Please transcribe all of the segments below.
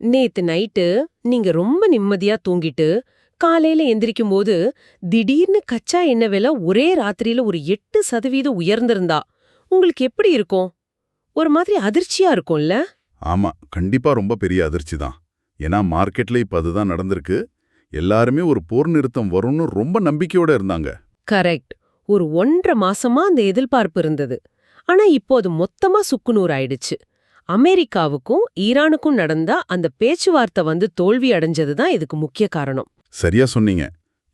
நேத்து நைட்டு நீங்க ரொம்ப நிம்மதியா தூங்கிட்டு காலையில எந்திரிக்கும் போது திடீர்னு கச்சா எண்ணெய் விலை ஒரே ராத்திரியில ஒரு 8% உயர்ந்திருந்தா உங்களுக்கு எப்படி இருக்கும்? ஒரு மாதிரி அதிர்ச்சியா இருக்கும்ல? ஆமா, கண்டிப்பா ரொம்ப பெரிய அதிர்ச்சி தான். ஏன்னா மார்க்கெட்ல இப்ப அதுதான் நடந்திருக்கு. எல்லாருமே ஒரு போர் நிறுத்தம் வரும்னு ரொம்ப நம்பிக்கையோட இருந்தாங்க. கரெக்ட். ஒரு 1.5 மாசமா அந்த எதிர்பார்ப்பு இருந்தது. ஆனா இப்போ அது மொத்தமா சுக்குநூறு ஆயிடுச்சு. அமெரிக்காவுக்கும் ஈரானுக்கும் நடந்த அந்த பேச்சுவார்த்தை தோல்வி அடைஞ்சது தான் இதுக்கு முக்கிய காரணம். சரியா சொன்னீங்க.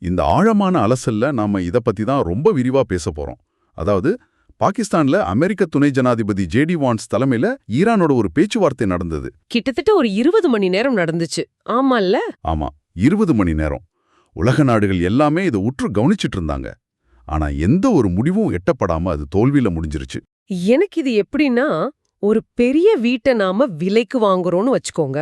இந்த ஆழமான அலசல்ல நாம இத பத்தி தான் ரொம்ப விரிவா பேச போறோம். அதாவது பாகிஸ்தான்ல அமெரிக்க துணை ஜனாதிபதி ஜேடி வான்ஸ் தலைமையில ஈரானோட ஒரு பேச்சுவார்த்தை நடந்தது. கிட்டத்தட்ட ஒரு 20 மணி நேரம் நடந்துச்சு. ஆமால்ல? ஆமா, 20 மணி நேரம். உலக நாடுகள் எல்லாமே இதை உற்று கவனிச்சிட்டு இருந்தாங்க. ஆனா எந்த ஒரு முடிவும் எட்டப்படாம அது தோல்வியில முடிஞ்சிருச்சு. எனக்கு இது எப்படின்னா, ஒரு பெரிய வீட்டை நாம விலைக்கு வாங்குறோம்னு வச்சுக்கோங்க.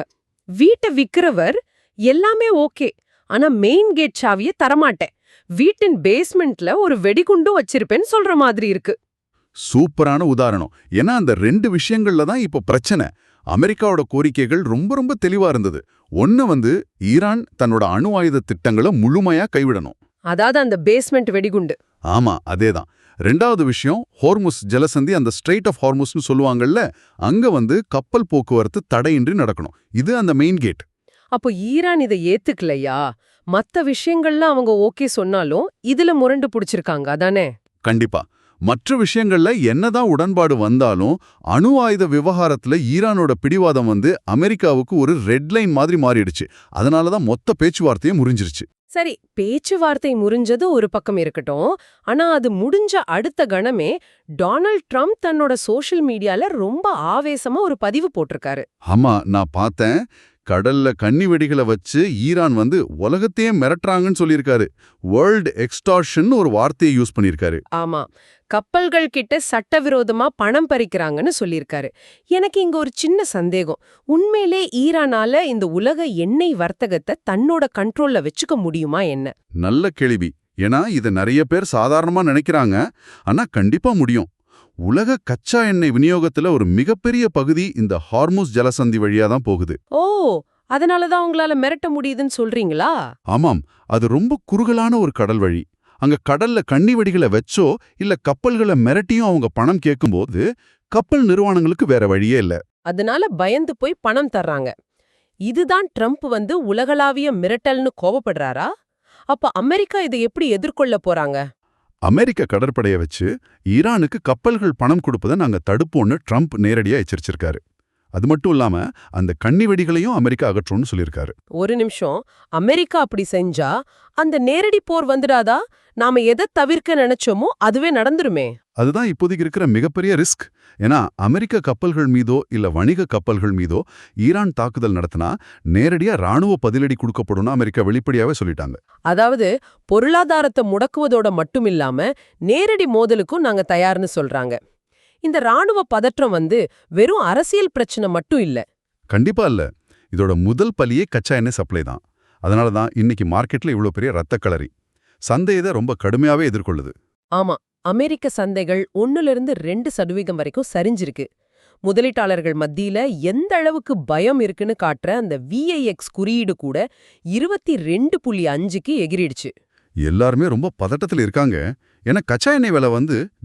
வீட்டை விக்கிறவர் எல்லாமே ஓகே, ஆனா மெயின் கேட் சாவிய தரமாட்டேன், வீட்டின் பேஸ்மெண்ட்ல ஒரு வெடிகுண்டும் வச்சிருப்பேன்னு சொல்ற மாதிரி இருக்கு. சூப்பரான உதாரணம். ஏன்னா அந்த ரெண்டு விஷயங்கள்ல தான் இப்ப பிரச்சனை. அமெரிக்காவோட கோரிக்கைகள் ரொம்ப ரொம்ப தெளிவா இருந்தது. ஒன்னு ஈரான் தன்னோட அணு ஆயுத திட்டங்களை முழுமையா கைவிடணும். அதாவது அந்த பேஸ்மெண்ட் வெடிகுண்டு. ஆமா, அதேதான். ரெண்டாவது விஷயம், ஹோர்முஸ் ஜலசந்தி, அந்த ஸ்ட்ரெய்ட் ஆஃப் ஹார்முஸ்னு சொல்லுவாங்கல்ல, அங்க கப்பல் போக்குவரத்து தடையின்றி நடக்கணும். இது அந்த மெயின் கேட். அப்போ ஈரான் இதை ஏத்துக்கலையா? மத்த விஷயங்கள்ல அவங்க ஓகே சொன்னாலும் இதுல முரண்டு புடிச்சிருக்காங்க, அதானே? கண்டிப்பா. மற்ற விஷயங்கள்ல என்னதான் உடன்பாடு வந்தாலும் அணு ஆயுத விவகாரத்துல ஈரானோட பிடிவாதம் அமெரிக்காவுக்கு ஒரு ரெட் லைன் மாதிரி மாறிடுச்சு. அதனாலதான் மொத்த பேச்சுவார்த்தையும் முறிஞ்சிருச்சு. சரி, பேச்சுவார்த்தை முறிஞ்சது ஒரு பக்கம் இருக்கட்டும். ஆனா அது முடிஞ்ச அடுத்த கணமே டொனால்ட் ட்ரம்ப் தன்னோட சோஷியல் மீடியால ரொம்ப ஆவேசமா ஒரு பதிவு போட்டிருக்காரு. ஆமா, நான் பார்த்தேன். கடல்ல கன்னி வெடிகளை வச்சு ஈரான் உலகத்தையே மிரட்டுறாங்கன்னு சொல்லியிருக்காரு. வேர்ல்டு எக்ஸ்டார்ஷன் ஒரு வார்த்தையை யூஸ் பண்ணியிருக்காரு. ஆமா, கப்பல்கள் கிட்ட சட்டவிரோதமா பணம் பறிக்கிறாங்கன்னு சொல்லியிருக்காரு. எனக்கு இங்க ஒரு சின்ன சந்தேகம். உண்மையிலே ஈரானால இந்த உலக எண்ணெய் வர்த்தகத்தை தன்னோட கண்ட்ரோல்ல வச்சுக்க முடியுமா என்ன? நல்ல கேள்வி. ஏன்னா இதை நிறைய பேர் சாதாரணமா நினைக்கிறாங்க. ஆனா கண்டிப்பா முடியும். உலக கச்சா எண்ணெய் விநியோகத்துல ஒரு மிகப்பெரிய பகுதி இந்த ஹார்முஸ் ஜலசந்தி வழியா தான் போகுது. ஓ, அதனாலதான் உங்களால மிரட்ட முடியுதுன்னு சொல்றீங்களா? ஆமாம், அது ரொம்ப குறுகலான ஒரு கடல் வழி. அங்க கடல்ல கன்னி வெடிகளை வச்சோ இல்ல கப்பல்களை மிரட்டியும் அவங்க பணம் கேட்கும்போது கப்பல் நிறுவனங்களுக்கு வேற வழியே இல்ல. அதனால பயந்து போய் பணம் தர்றாங்க. இதுதான் ட்ரம்ப் உலகளாவிய மிரட்டல்னு கோவப்படுறாரா? அப்ப அமெரிக்கா இதை எப்படி எதிர்கொள்ள போறாங்க? அமெரிக்க கடற்படையை வச்சு ஈரானுக்கு கப்பல்கள் பணம் கொடுப்பதை நாங்க தடுப்போம்னு ட்ரம்ப் நேரடியா எச்சரிச்சிருக்காரு. அது மட்டும் இல்லாம அந்த கன்னி வெடிகளையும் அமெரிக்கா அகற்றோம்னு சொல்லியிருக்காரு. ஒரு நிமிஷம், அமெரிக்கா அப்படி செஞ்சா அந்த நேரடி போர் வந்துடாதா? நாம எதை தவிர்க்க நினைச்சோமோ அதுவே நடந்துருமே. அதுதான் இப்போதைக்கு இருக்கிற மிகப்பெரிய ரிஸ்க். ஏன்னா அமெரிக்க கப்பல்கள் மீதோ இல்ல வணிக கப்பல்கள் மீதோ ஈரான் தாக்குதல் நடத்தினா நேரடியா ராணுவ பதிலடி கொடுக்கப்படும் அமெரிக்கா வெளிப்படையாவே சொல்லிட்டாங்க. அதாவது பொருளாதாரத்தை முடக்குவதோட மட்டுமில்லாம நேரடி மோதலுக்கும் நாங்க தயார்னு சொல்றாங்க. இந்த ராணுவ பதற்றம் வெறும் அரசியல் பிரச்சனை மட்டும் இல்ல. கண்டிப்பா இல்ல. இதோட முதல் பலியே கச்சா எண்ணெய் சப்ளை தான். அதனாலதான் இன்னைக்கு மார்க்கெட்ல இவ்வளவு பெரிய ரத்த களரி. சந்தை இதை ரொம்ப கடுமையாவே எதிர்கொள்ளுது. ஆமா, அமெரிக்க சந்தைகள் 1-2% வரைக்கும் சரிஞ்சிருக்கு. முதலீட்டாளர்கள் மத்தியில எந்த அளவுக்கு பயம் இருக்குன்னு காட்டுற அந்த VIX குறியீடு கூட 22.5க்கு எகிரிடுச்சு. எல்லாருமே ரொம்ப பதட்டத்தில் இருக்காங்க. ஏன்னா கச்சா எண்ணெய் விலை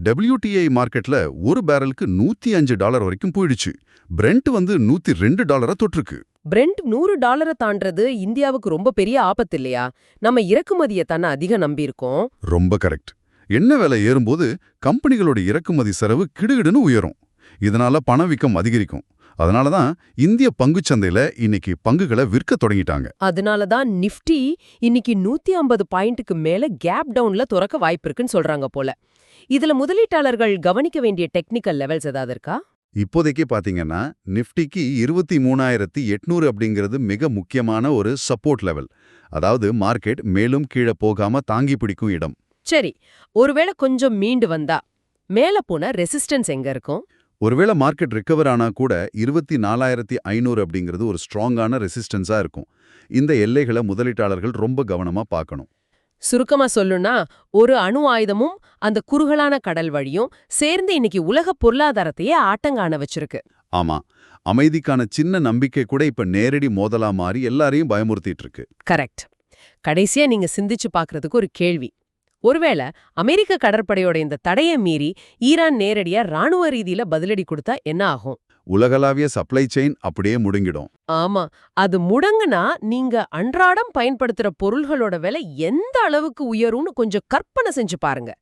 WTI மார்க்கெட்ல ஒரு பேரலுக்கு $105 வரைக்கும் போயிடுச்சு. பிரெண்ட் $102 தொற்றுக்கு. பிரெண்ட் $100 தாண்டறது இந்தியாவுக்கு ரொம்ப பெரிய ஆபத்து இல்லையா? நம்ம இறக்குமதியை தானே அதிகம் நம்பியிருக்கோம். ரொம்ப கரெக்ட். எண்ணெய் விலை ஏறும்போது கம்பெனிகளோட இறக்குமதி செலவு கிடுகிடுன்னு உயரும். இதனால பணவீக்கம் அதிகரிக்கும். அதனாலதான் இந்திய பங்குச்சந்தையில இன்னைக்கு பங்குகளை விற்க தொடங்கிட்டாங்க. அதனாலதான் நிஃப்டி இன்னைக்கு 150 பாயிண்ட்டுக்கு மேல கேப் டவுன்ல துறக்க வாய்ப்பு இருக்குன்னு சொல்றாங்க போல. இதுல முதலீட்டாளர்கள் கவனிக்க வேண்டிய டெக்னிக்கல் லெவல்ஸ் ஏதாவது இருக்கா? இப்போதைக்கு பாத்தீங்கன்னா நிஃப்டிக்கு 23,800 அப்படிங்கிறது மிக முக்கியமான ஒரு சப்போர்ட் லெவல். அதாவது மார்க்கெட் மேலும் கீழே போகாம தாங்கி பிடிக்கும் இடம். சரி, ஒருவேளை கொஞ்சம் மீண்டு வந்தா மேல போன ரெசிஸ்டன்ஸ் எங்க இருக்கும்? ஒருவேளை மார்க்கெட் ரிகவர் ஆனா கூட 24,500 அப்படிங்கிறது ஒரு ஸ்ட்ராங்கான ரெசிஸ்டன்ஸா இருக்கும். இந்த எல்லைகளை முதலீட்டாளர்கள் ரொம்ப கவனமா பார்க்கணும். சுருக்கமா சொல்லுனா, ஒரு அணு ஆயுதமும் அந்த குறுகலான கடல் வழியும் சேர்ந்து இன்னைக்கு உலக பொருளாதாரத்தையே ஆட்டங்காண வச்சிருக்கு. ஆமா, அமைதிக்கான சின்ன நம்பிக்கை கூட இப்ப நேரடி மோதலா மாறி எல்லாரையும் பயமுறுத்திட்டு இருக்கு. கரெக்ட். கடைசியா நீங்க சிந்திச்சு பார்க்கறதுக்கு ஒரு கேள்வி. ஒருவேளை அமெரிக்க கடற்படையோட இந்த தடையை மீறி ஈரான் நேரடியா ராணுவ ரீதியில பதிலடி கொடுத்தா என்ன ஆகும்? உலகளாவிய சப்ளை செயின் அப்படியே முடங்கிடும். ஆமா, அது முடங்குனா நீங்க அன்றாடம் பயன்படுத்துற பொருள்களோட விலை எந்த அளவுக்கு உயரும்னு கொஞ்சம் கற்பனை செஞ்சு பாருங்க.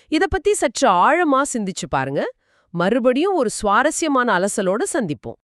இத பத்தி சற்று ஆழமா சிந்திச்சு பாருங்க. மறுபடியும் ஒரு சுவாரஸ்யமான அலசலோட சந்திப்போம்.